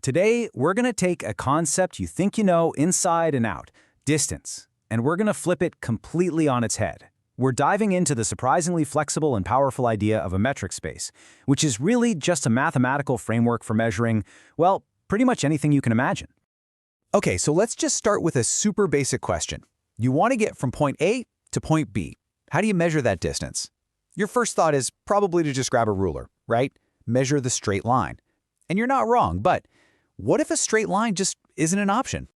Today, we're going to take a concept you think you know inside and out, distance, and we're going to flip it completely on its head. We're diving into the surprisingly flexible and powerful idea of a metric space, which is really just a mathematical framework for measuring, well, pretty much anything you can imagine. Okay, so let's just start with a super basic question. You want to get from point A to point B. How do you measure that distance? Your first thought is probably to just grab a ruler, right? Measure the straight line. And you're not wrong, but what if a straight line just isn't an option?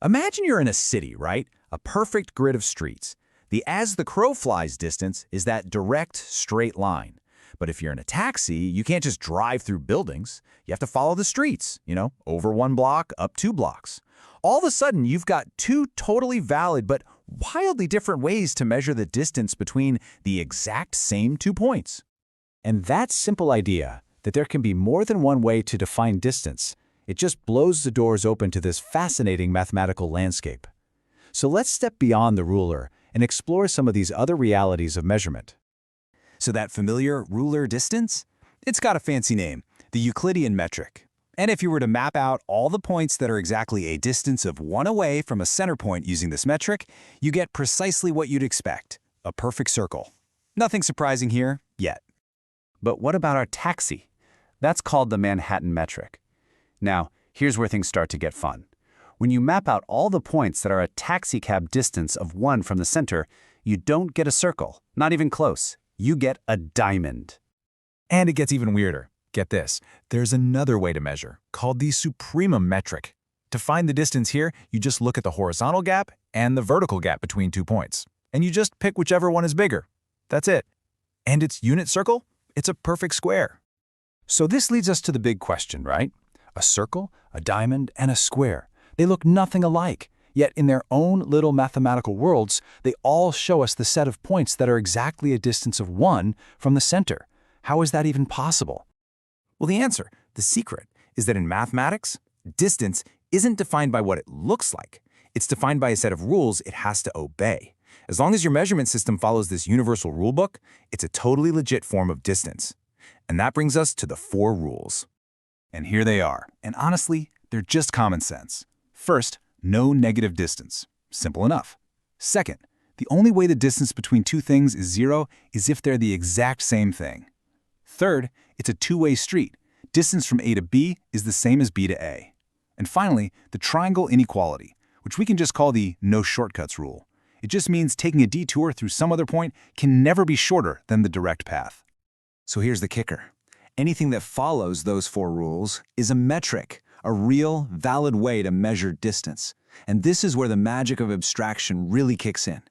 Imagine you're in a city, right? A perfect grid of streets. The as the crow flies distance is that direct, straight line. But if you're in a taxi, you can't just drive through buildings. You have to follow the streets, over one block, up 2 blocks. All of a sudden, you've got two totally valid but wildly different ways to measure the distance between the exact same 2 points. And that simple idea, that there can be more than one way to define distance, it just blows the doors open to this fascinating mathematical landscape. So let's step beyond the ruler and explore some of these other realities of measurement. So that familiar ruler distance? It's got a fancy name, the Euclidean metric. And if you were to map out all the points that are exactly a distance of 1 away from a center point using this metric, you get precisely what you'd expect, a perfect circle. Nothing surprising here, yet. But what about our taxi? That's called the Manhattan metric. Now, here's where things start to get fun. When you map out all the points that are a taxicab distance of 1 from the center, you don't get a circle, not even close. You get a diamond. And it gets even weirder. Get this, there's another way to measure, called the supremum metric. To find the distance here, you just look at the horizontal gap and the vertical gap between 2 points. And you just pick whichever one is bigger. That's it. And its unit circle? It's a perfect square. So this leads us to the big question, right? A circle, a diamond, and a square. They look nothing alike, yet in their own little mathematical worlds, they all show us the set of points that are exactly a distance of 1 from the center. How is that even possible? Well, the answer, the secret, is that in mathematics, distance isn't defined by what it looks like. It's defined by a set of rules it has to obey. As long as your measurement system follows this universal rulebook, it's a totally legit form of distance. And that brings us to the 4 rules. And here they are. And honestly, they're just common sense. First, no negative distance. Simple enough. Second, the only way the distance between 2 things is 0 is if they're the exact same thing. Third, it's a two-way street. Distance from A to B is the same as B to A. And finally, the triangle inequality, which we can just call the no shortcuts rule. It just means taking a detour through some other point can never be shorter than the direct path. So here's the kicker. Anything that follows those 4 rules is a metric, a real, valid way to measure distance. And this is where the magic of abstraction really kicks in.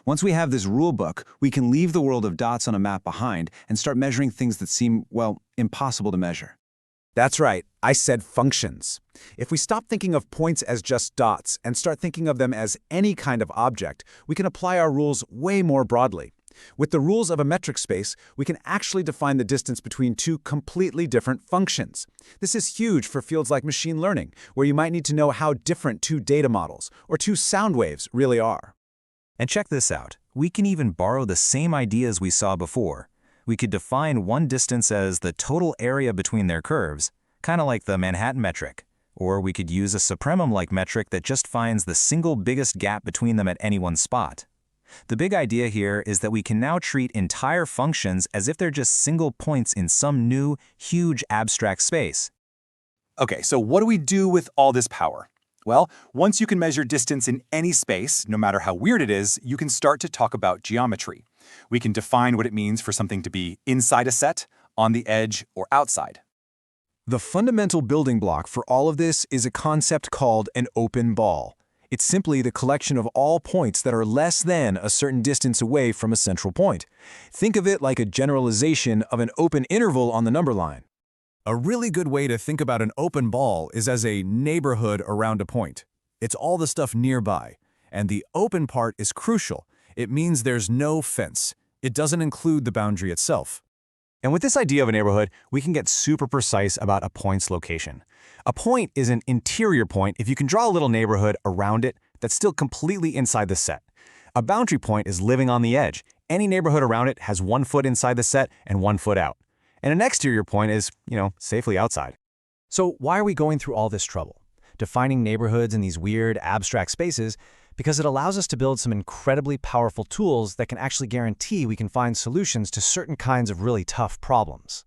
Once we have this rule book, we can leave the world of dots on a map behind and start measuring things that seem, well, impossible to measure. That's right, I said functions. If we stop thinking of points as just dots and start thinking of them as any kind of object, we can apply our rules way more broadly. With the rules of a metric space, we can actually define the distance between 2 completely different functions. This is huge for fields like machine learning, where you might need to know how different 2 data models or 2 sound waves really are. And check this out. We can even borrow the same ideas we saw before. We could define one distance as the total area between their curves, kind of like the Manhattan metric. Or we could use a supremum-like metric that just finds the single biggest gap between them at any one spot. The big idea here is that we can now treat entire functions as if they're just single points in some new, huge abstract space. Okay, so what do we do with all this power? Well, once you can measure distance in any space, no matter how weird it is, you can start to talk about geometry. We can define what it means for something to be inside a set, on the edge, or outside. The fundamental building block for all of this is a concept called an open ball. It's simply the collection of all points that are less than a certain distance away from a central point. Think of it like a generalization of an open interval on the number line. A really good way to think about an open ball is as a neighborhood around a point. It's all the stuff nearby. And the open part is crucial. It means there's no fence. It doesn't include the boundary itself. And with this idea of a neighborhood, we can get super precise about a point's location. A point is an interior point if you can draw a little neighborhood around it that's still completely inside the set. A boundary point is living on the edge. Any neighborhood around it has 1 foot inside the set and 1 foot out. And an exterior point is, safely outside. So why are we going through all this trouble? Defining neighborhoods in these weird, abstract spaces, because it allows us to build some incredibly powerful tools that can actually guarantee we can find solutions to certain kinds of really tough problems.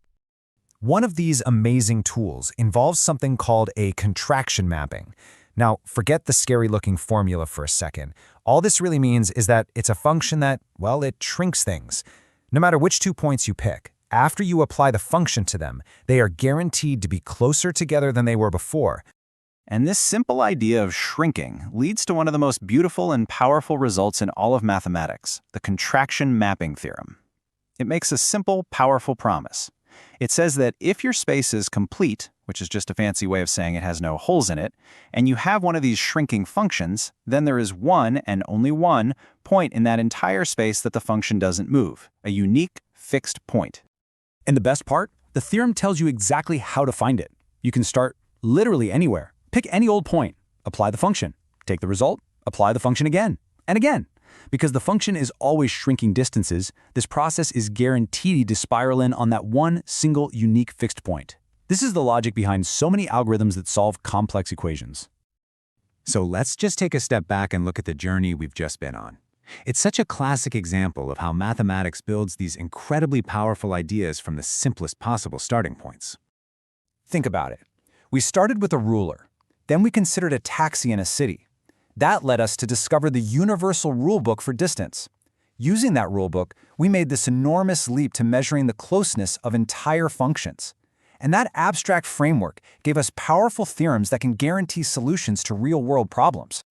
One of these amazing tools involves something called a contraction mapping. Now, forget the scary-looking formula for a second. All this really means is that it's a function that, well, it shrinks things. No matter which 2 points you pick, after you apply the function to them, they are guaranteed to be closer together than they were before. And this simple idea of shrinking leads to one of the most beautiful and powerful results in all of mathematics, the contraction mapping theorem. It makes a simple, powerful promise. It says that if your space is complete, which is just a fancy way of saying it has no holes in it, and you have one of these shrinking functions, then there is one and only one point in that entire space that the function doesn't move, a unique, fixed point. And the best part? The theorem tells you exactly how to find it. You can start literally anywhere. Pick any old point, apply the function, take the result, apply the function again, and again. Because the function is always shrinking distances, this process is guaranteed to spiral in on that one single unique fixed point. This is the logic behind so many algorithms that solve complex equations. So let's just take a step back and look at the journey we've just been on. It's such a classic example of how mathematics builds these incredibly powerful ideas from the simplest possible starting points. Think about it. We started with a ruler. Then we considered a taxi in a city. That led us to discover the universal rulebook for distance. Using that rulebook, we made this enormous leap to measuring the closeness of entire functions. And that abstract framework gave us powerful theorems that can guarantee solutions to real-world problems.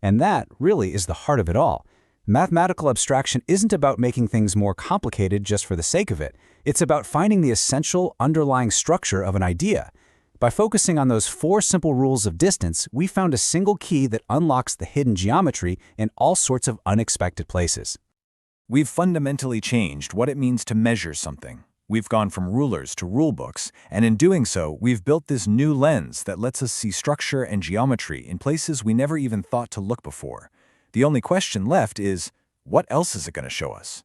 And that really is the heart of it all. Mathematical abstraction isn't about making things more complicated just for the sake of it. It's about finding the essential underlying structure of an idea. By focusing on those 4 simple rules of distance, we found a single key that unlocks the hidden geometry in all sorts of unexpected places. We've fundamentally changed what it means to measure something. We've gone from rulers to rulebooks, and in doing so, we've built this new lens that lets us see structure and geometry in places we never even thought to look before. The only question left is, what else is it going to show us?